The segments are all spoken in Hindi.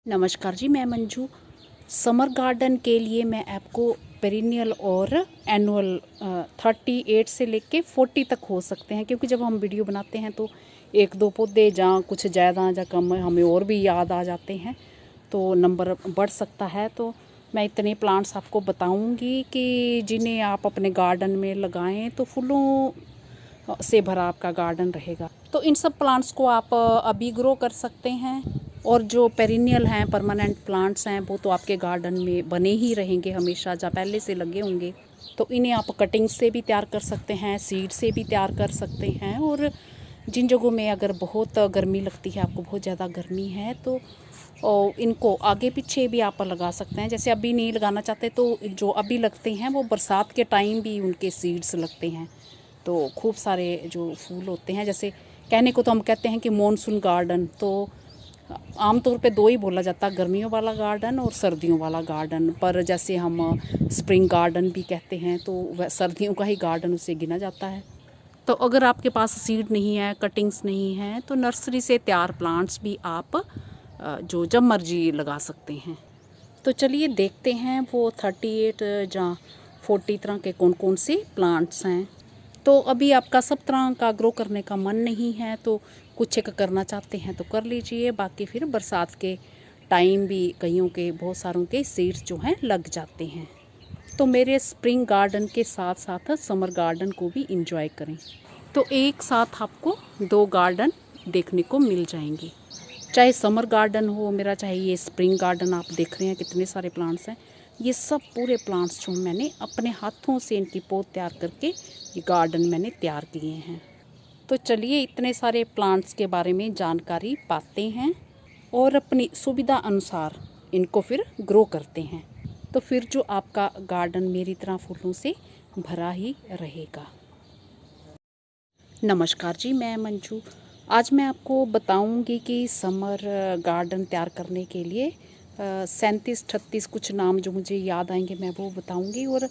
नमस्कार जी, मैं मंजू। समर गार्डन के लिए मैं आपको पेरिनियल और एनुअल 38 से लेके 40 तक हो सकते हैं, क्योंकि जब हम वीडियो बनाते हैं तो एक दो पौधे जहाँ कुछ ज़्यादा या कम हमें और भी याद आ जाते हैं तो नंबर बढ़ सकता है। तो मैं इतने प्लांट्स आपको बताऊंगी कि जिन्हें आप अपने गार्डन में लगाएं तो फूलों से भरा आपका गार्डन रहेगा। तो इन सब प्लांट्स को आप अभी ग्रो कर सकते हैं, और जो पेरिनियल हैं, परमानेंट प्लांट्स हैं, वो तो आपके गार्डन में बने ही रहेंगे हमेशा, जहाँ पहले से लगे होंगे। तो इन्हें आप कटिंग से भी तैयार कर सकते हैं, सीड से भी तैयार कर सकते हैं। और जिन जगहों में अगर बहुत गर्मी लगती है, आपको बहुत ज़्यादा गर्मी है, तो इनको आगे पीछे भी आप लगा सकते हैं। जैसे अभी नहीं लगाना चाहते तो जो अभी लगते हैं वो बरसात के टाइम भी उनके सीड्स लगते हैं, तो खूब सारे जो फूल होते हैं। जैसे कहने को तो हम कहते हैं कि मॉनसून गार्डन, तो आमतौर पे दो ही बोला जाता है, गर्मियों वाला गार्डन और सर्दियों वाला गार्डन। पर जैसे हम स्प्रिंग गार्डन भी कहते हैं, तो वह सर्दियों का ही गार्डन उसे गिना जाता है। तो अगर आपके पास सीड नहीं है, कटिंग्स नहीं है, तो नर्सरी से तैयार प्लांट्स भी आप जो जब मर्जी लगा सकते हैं। तो चलिए देखते हैं वो 38 या 40 तरह के कौन कौन से प्लांट्स हैं। तो अभी आपका सब तरह का ग्रो करने का मन नहीं है, तो कुछ एक करना चाहते हैं तो कर लीजिए, बाकी फिर बरसात के टाइम भी कईयों के, बहुत सारों के सीड्स जो हैं लग जाते हैं। तो मेरे स्प्रिंग गार्डन के साथ साथ समर गार्डन को भी इंजॉय करें। तो एक साथ आपको दो गार्डन देखने को मिल जाएंगे, चाहे समर गार्डन हो मेरा, चाहे ये स्प्रिंग गार्डन। आप देख रहे हैं कितने सारे प्लांट्स हैं। ये सब पूरे प्लांट्स जो मैंने अपने हाथों से इनकी पौध तैयार करके ये गार्डन मैंने तैयार किए हैं। तो चलिए इतने सारे प्लांट्स के बारे में जानकारी पाते हैं और अपनी सुविधा अनुसार इनको फिर ग्रो करते हैं। तो फिर जो आपका गार्डन मेरी तरह फूलों से भरा ही रहेगा। नमस्कार जी, मैं मंजू। आज मैं आपको बताऊंगी कि समर गार्डन तैयार करने के लिए 37-38 कुछ नाम जो मुझे याद आएंगे मैं वो बताऊंगी, और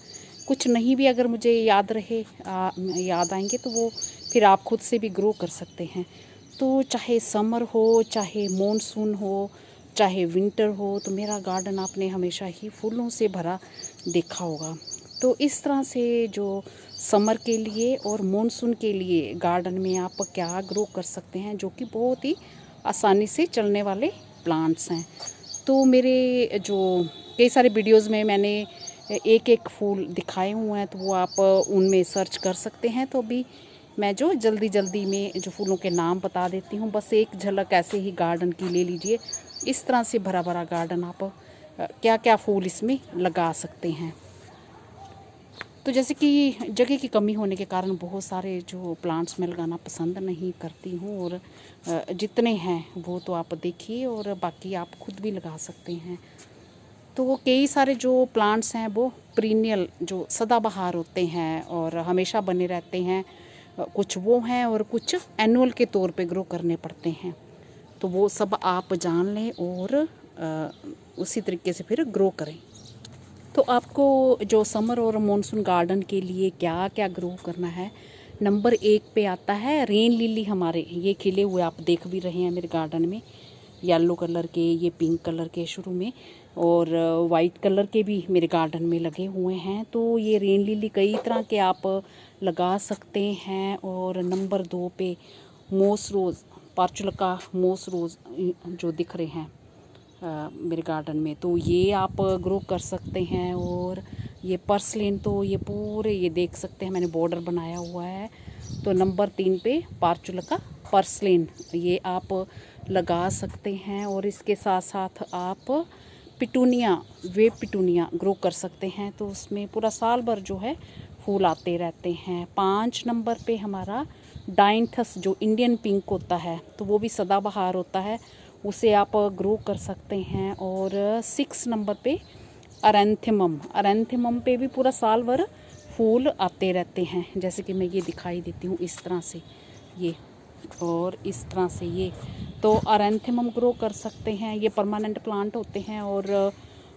कुछ नहीं भी अगर मुझे याद याद आएंगे तो वो फिर आप खुद से भी ग्रो कर सकते हैं। तो चाहे समर हो, चाहे मॉनसून हो, चाहे विंटर हो, तो मेरा गार्डन आपने हमेशा ही फूलों से भरा देखा होगा। तो इस तरह से जो समर के लिए और मॉनसून के लिए गार्डन में आप क्या ग्रो कर सकते हैं, जो कि बहुत ही आसानी से चलने वाले प्लांट्स हैं। तो मेरे जो कई सारे वीडियोस में मैंने एक एक फूल दिखाए हुए हैं, तो वो आप उनमें सर्च कर सकते हैं। तो अभी मैं जो जल्दी में जो फूलों के नाम बता देती हूँ, बस एक झलक ऐसे ही गार्डन की ले लीजिए। इस तरह से भरा भरा गार्डन आप क्या क्या फूल इसमें लगा सकते हैं। तो जैसे कि जगह की कमी होने के कारण बहुत सारे जो प्लांट्स मैं लगाना पसंद नहीं करती हूँ, और जितने हैं वो तो आप देखिए, और बाकी आप खुद भी लगा सकते हैं। तो कई सारे जो प्लांट्स हैं वो पीरिनियल जो सदाबहार होते हैं और हमेशा बने रहते हैं, कुछ वो हैं, और कुछ एनुअल के तौर पे ग्रो करने पड़ते हैं। तो वो सब आप जान लें और उसी तरीके से फिर ग्रो करें। तो आपको जो समर और मॉनसून गार्डन के लिए क्या क्या ग्रो करना है, नंबर 1 पे आता है रेन लिली। हमारे ये खिले हुए आप देख भी रहे हैं मेरे गार्डन में, येलो कलर के, ये पिंक कलर के शुरू में, और वाइट कलर के भी मेरे गार्डन में लगे हुए हैं। तो ये रेन लिली कई तरह के आप लगा सकते हैं। और नंबर 2 पे मोस रोज़, पार्चुलका मोस रोज़ जो दिख रहे हैं मेरे गार्डन में, तो ये आप ग्रो कर सकते हैं। और ये पर्सलिन, तो ये पूरे ये देख सकते हैं मैंने बॉर्डर बनाया हुआ है। तो नंबर 3 पे पार्चुलका पर्सलिन ये आप लगा सकते हैं। और इसके साथ साथ आप पिटूनिया, वेब पिटूनिया ग्रो कर सकते हैं, तो उसमें पूरा साल भर जो है फूल आते रहते हैं। 5 नंबर पे हमारा डाइंथस जो इंडियन पिंक होता है, तो वो भी सदाबहार होता है, उसे आप ग्रो कर सकते हैं। और 6 नंबर पे अरेंथेमम पे भी पूरा साल भर फूल आते रहते हैं। जैसे कि मैं ये दिखाई देती हूँ इस तरह से, ये और इस तरह से ये, तो अरेंथेमम ग्रो कर सकते हैं, ये परमानेंट प्लांट होते हैं। और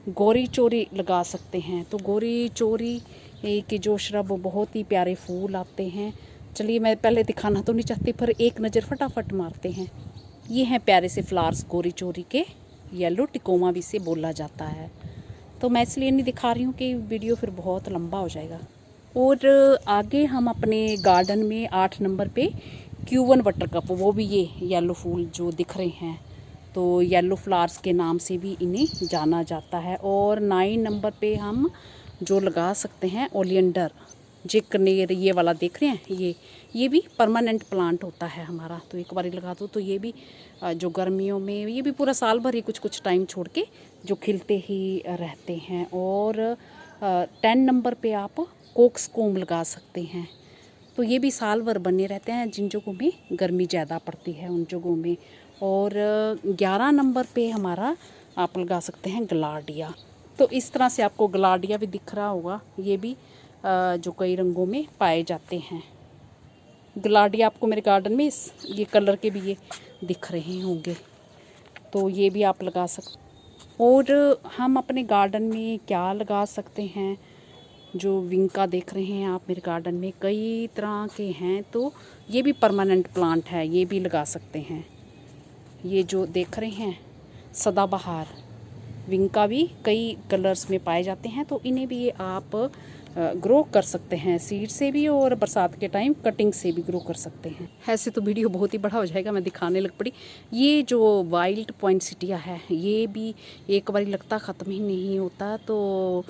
गोरी चोरी लगा सकते हैं। तो गोरी चोरी की जो श्रब बहुत ही प्यारे फूल आते हैं। चलिए मैं पहले दिखाना तो नहीं चाहती, पर एक नज़र फटाफट मारते हैं। ये हैं प्यारे से फ्लावर्स गोरी चोरी के, येलो टिकोमा भी इसे बोला जाता है। तो मैं इसलिए नहीं दिखा रही हूँ कि वीडियो फिर बहुत लंबा हो जाएगा। और आगे हम अपने गार्डन में 8 नंबर पे Q1 बटरकप, वो भी ये येलो फूल जो दिख रहे हैं, तो येलो फ्लावर्स के नाम से भी इन्हें जाना जाता है। और 9 नंबर पे हम जो लगा सकते हैं ओलियंडर, जे कनेर, ये वाला देख रहे हैं, ये भी परमानेंट प्लांट होता है हमारा। तो एक बार लगा दो तो ये भी जो गर्मियों में, ये भी पूरा साल भर ही कुछ टाइम छोड़ के जो खिलते ही रहते हैं। और 10 नंबर पे आप कोक्सकोम लगा सकते हैं, तो ये भी साल भर बने रहते हैं जिन जगहों में गर्मी ज़्यादा पड़ती है उन जगहों में। और 11 नंबर पे हमारा आप लगा सकते हैं ग्लाडिया। तो इस तरह से आपको ग्लाडिया भी दिख रहा होगा, ये भी जो कई रंगों में पाए जाते हैं। ग्लाडिया आपको मेरे गार्डन में ये कलर के भी ये दिख रहे होंगे, तो ये भी आप लगा सकते। और हम अपने गार्डन में क्या लगा सकते हैं, जो विंका देख रहे हैं आप मेरे गार्डन में, कई तरह के हैं, तो ये भी परमानेंट प्लांट है, ये भी लगा सकते हैं। ये जो देख रहे हैं सदाबहार विंका भी कई कलर्स में पाए जाते हैं, तो इन्हें भी ये आप ग्रो कर सकते हैं सीड से भी, और बरसात के टाइम कटिंग से भी ग्रो कर सकते हैं। ऐसे तो वीडियो बहुत ही बड़ा हो जाएगा, मैं दिखाने लग पड़ी। ये जो वाइल्ड पॉइंटसिटिया है, ये भी एक बार लगता ख़त्म ही नहीं होता, तो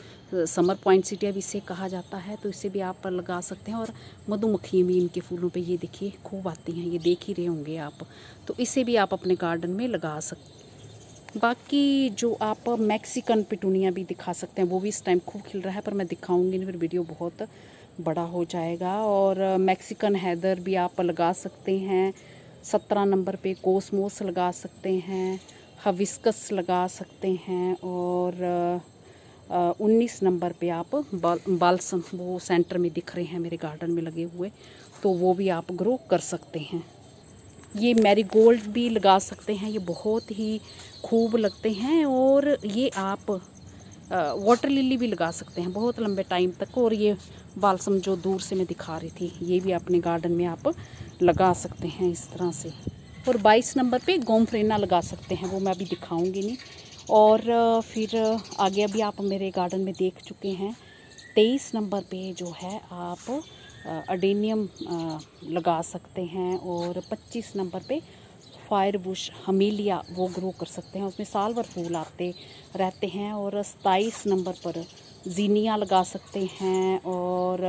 समर पॉइंटसिटिया भी इसे कहा जाता है, तो इसे भी आप लगा सकते हैं। और मधुमक्खियाँ भी इनके फूलों पे ये देखिए खूब आती हैं, ये देख ही रहे होंगे आप, तो इसे भी आप अपने गार्डन में लगा सकते हैं। बाकी जो आप मैक्सिकन पिटूनिया भी दिखा सकते हैं, वो भी इस टाइम खूब खिल रहा है, पर मैं दिखाऊंगी नहीं, फिर वीडियो बहुत बड़ा हो जाएगा। और मैक्सिकन हैदर भी आप लगा सकते हैं। 17 नंबर पे कोसमोस लगा सकते हैं, हविस्कस लगा सकते हैं। और 19 नंबर पे आप बाल्सम, वो सेंटर में दिख रहे हैं मेरे गार्डन में लगे हुए, तो वो भी आप ग्रो कर सकते हैं। ये मैरीगोल्ड भी लगा सकते हैं, ये बहुत ही खूब लगते हैं। और ये आप वाटर लिली भी लगा सकते हैं बहुत लंबे टाइम तक। और ये बाल्सम जो दूर से मैं दिखा रही थी, ये भी अपने गार्डन में आप लगा सकते हैं इस तरह से। और 22 नंबर पे गोमफ्रेना लगा सकते हैं, वो मैं अभी दिखाऊंगी नहीं। और फिर आगे अभी आप मेरे गार्डन में देख चुके हैं। 23 नंबर पे जो है आप अडेनियम लगा सकते हैं। और 25 नंबर पे फायर बुश हमीलिया, वो ग्रो कर सकते हैं, उसमें साल भर फूल आते रहते हैं। और 27 नंबर पर जीनिया लगा सकते हैं। और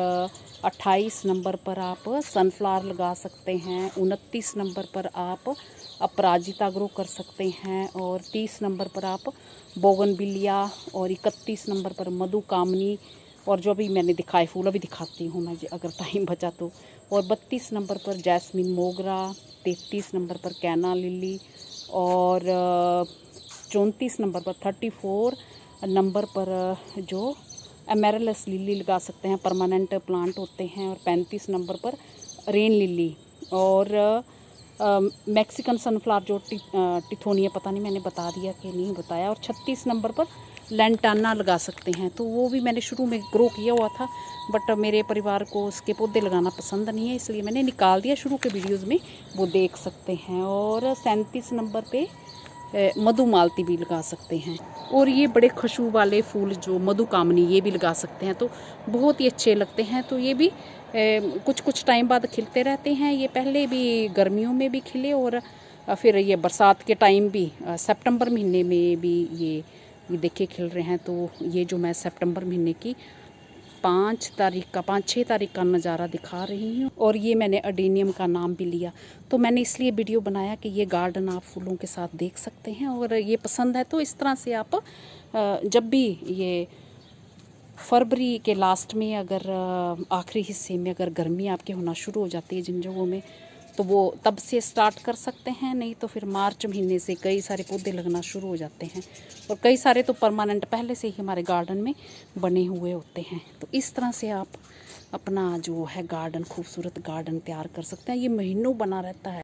28 नंबर पर आप सनफ्लावर लगा सकते हैं। 29 नंबर पर आप अपराजिता ग्रो कर सकते हैं। और 30 नंबर पर आप बोगनविलिया। और 31 नंबर पर मधुकामनी। और जो अभी मैंने दिखाए फूल अभी दिखाती हूँ मैं अगर टाइम बचा तो। और 32 नंबर पर जैस्मिन मोगरा। 33 नंबर पर कैना लिली। और 34 नंबर पर 34 नंबर पर जो एमेरलस लिली लगा सकते हैं, परमानेंट प्लांट होते हैं। और 35 नंबर पर रेन लिली। और मैक्सिकन सनफ्लावर जो टिथोनिया, पता नहीं मैंने बता दिया कि नहीं बताया। और 36 नंबर पर लैंटाना लगा सकते हैं, तो वो भी मैंने शुरू में ग्रो किया हुआ था, बट मेरे परिवार को उसके पौधे लगाना पसंद नहीं है, इसलिए मैंने निकाल दिया शुरू के वीडियोज़ में, वो देख सकते हैं। और 37 नंबर पे मधुमालती भी लगा सकते हैं। और ये बड़े खुशबू वाले फूल जो मधुकामनी, ये भी लगा सकते हैं, तो बहुत ही अच्छे लगते हैं। तो ये भी कुछ टाइम बाद खिलते रहते हैं। ये पहले भी गर्मियों में भी खिले, और फिर ये बरसात के टाइम भी सितंबर महीने में भी ये देखिए खिल रहे हैं। तो ये जो मैं सितंबर महीने की 5-6 तारीख का नज़ारा दिखा रही हूँ। और ये मैंने अडेनियम का नाम भी लिया, तो मैंने इसलिए वीडियो बनाया कि ये गार्डन आप फूलों के साथ देख सकते हैं। और ये पसंद है तो इस तरह से आप जब भी ये फरवरी के लास्ट में, अगर आखिरी हिस्से में अगर गर्मी आपके होना शुरू हो जाती है जिन जगहों में, तो वो तब से स्टार्ट कर सकते हैं। नहीं तो फिर मार्च महीने से कई सारे पौधे लगना शुरू हो जाते हैं, और कई सारे तो परमानेंट पहले से ही हमारे गार्डन में बने हुए होते हैं। तो इस तरह से आप अपना जो है गार्डन, खूबसूरत गार्डन तैयार कर सकते हैं। ये महीनों बना रहता है।